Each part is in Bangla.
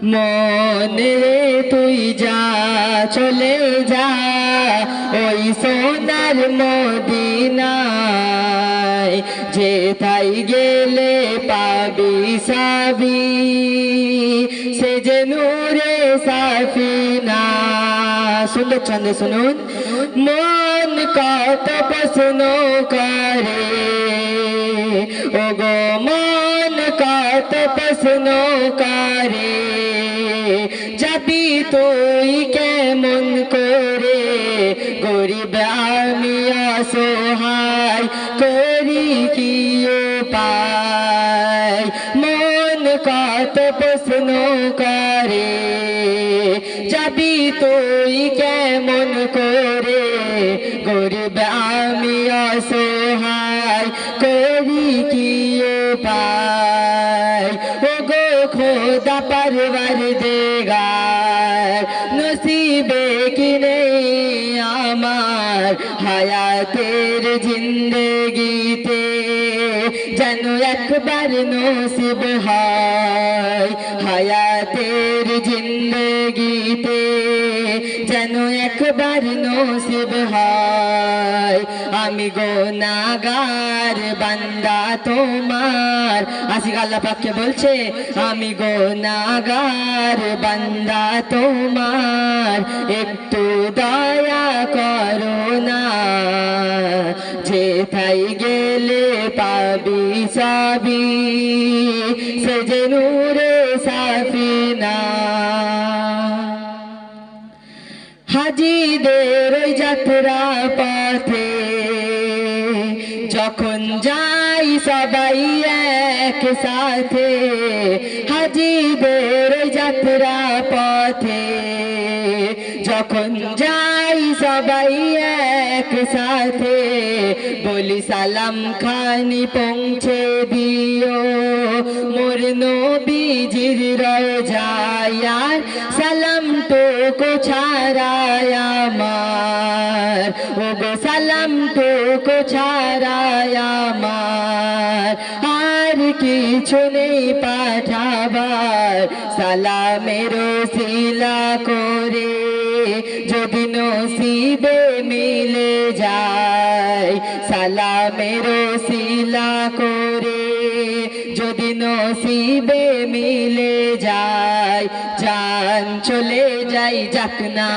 মন রে তুই যা চলে যা ওই সোনার মদিনায়, যেথায় গেলে পাবি সাবি সে যে নূরে সাফিনা। সুন্দর ছন্দে শুনুন। মন কত প্রশ্ন করে ও গো মন কত প্রশ্ন করে, যাবি তুই কেমন করে, গরিব আমি অসহায় করি কি উপায়। মন কত প্রশ্ন করে, যাবি তুই কেমন করে, গরিব আমি অসহায় করি কি উপায়। ও গো খোদা পরওয়ারদিগার, নসিবে কি নেই আমার হায়াতের জিন্দগিতে, যেন একবার নসিব হয় হায়াতের জিন্দগিতে, যেন একবার নসিব হয়। আমি গুনাহগার বান্দা তোমার, আশিক আল্লাহ পাককে বলছে আমি গুনাহগার বান্দা তোমার, একটু দয়া করো না, যেথায় গেলে পাবি সাবি সে যে নূরে সাফিনা। হাজিদের ওই যাত্রা পথে যখন যাই সবাই একসাথে, হাজিদের ওই যাত্রা পথে যখন যাই সবাই একসাথে, বলি সালাম খানি পৌঁছে দিও মোর নবীজির রওজায়, আর সালাম টুকু ছাড়ায় আমার, ও গো সালাম টুকু ছাড়ায় আমার, আর কিছু নেই পাঠাবার, সালামের ওসিলা করে যদি নসিবে মিলে যায়, সালামের ওসিলা করে যদি নসিবে মিলে যায়, জান চলে যাই যাক না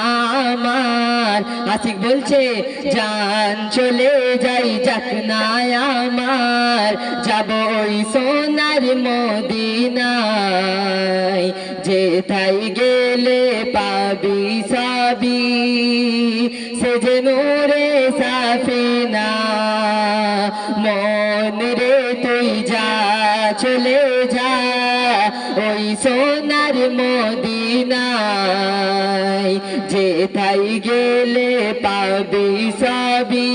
আমার, আশিক বলছে জান চলে যাই যাক না আমার, যাব ওই সোনার মদিনায়, যেথায় গেলে পাবি সাবি সে যে নূরে সাফিনা। মন রে তুই যা চলে যা ওই সোনার মদিনায়, যেথায় গেলে পাবি সাবি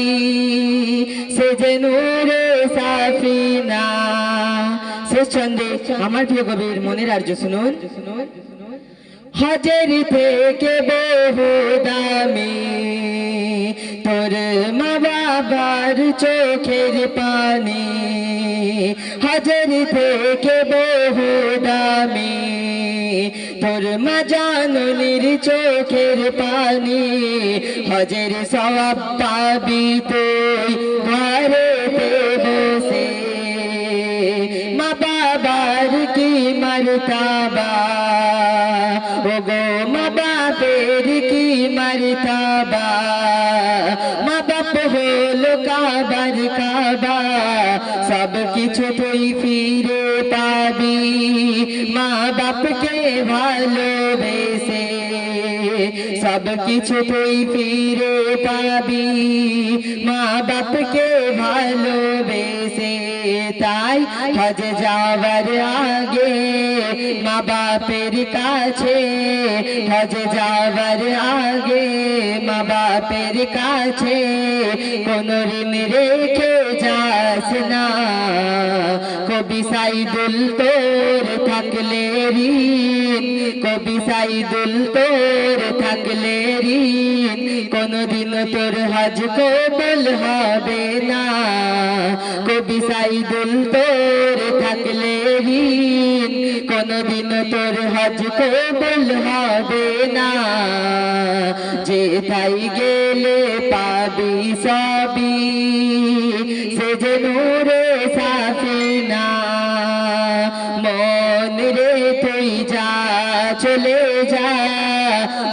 সে যে নূরে সাফিনা। শেষ ছন্দে আমার প্রিয় কবির মনের আর্য শুনুন। হজের থেকে বহু দামি তোর মা বাবার চোখের পানি, হজের থেকে বহু দামি তোর মা জাননীর চোখের পানি, হজের সওয়াব পাবি তুই ঘরেতে বসে, মা বাবার কি মর্তবা, ও গো মা বাপের কি মর্তবা, মা বাপ হলো কাবার কাবা, সব কিছু তুই ফিরে পাবি মা বাপকে ভালোবেসে, সব কিছু তুই ফিরে পাবি মা বাপকে ভালোবেসে। তাই হজ যাওয়ার আগে মা বাপের কাছে, হজ যাওয়ার আগে মা বাপের কাছে কোন ঋণ রেখে যাস না। কবি সাইদুল তোর থাকলে ঋণ ঋণ কবি সাইদুল তোর থাকলে ঋণ কোনদিন তোর হজ কবুল হবে না কবি সাইদুল তোর থাকলে ঋণ কোনদিন তোর হজ কবুল হবে না যেথায় গেলে পাবি সবই সে যে নূরে সাফিনা মন রে তুই যা চলে যা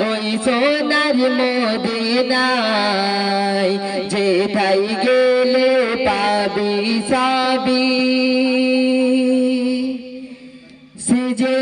ওই সোনার মদিনায় যেথায় গেলে পাবি সবই সে যে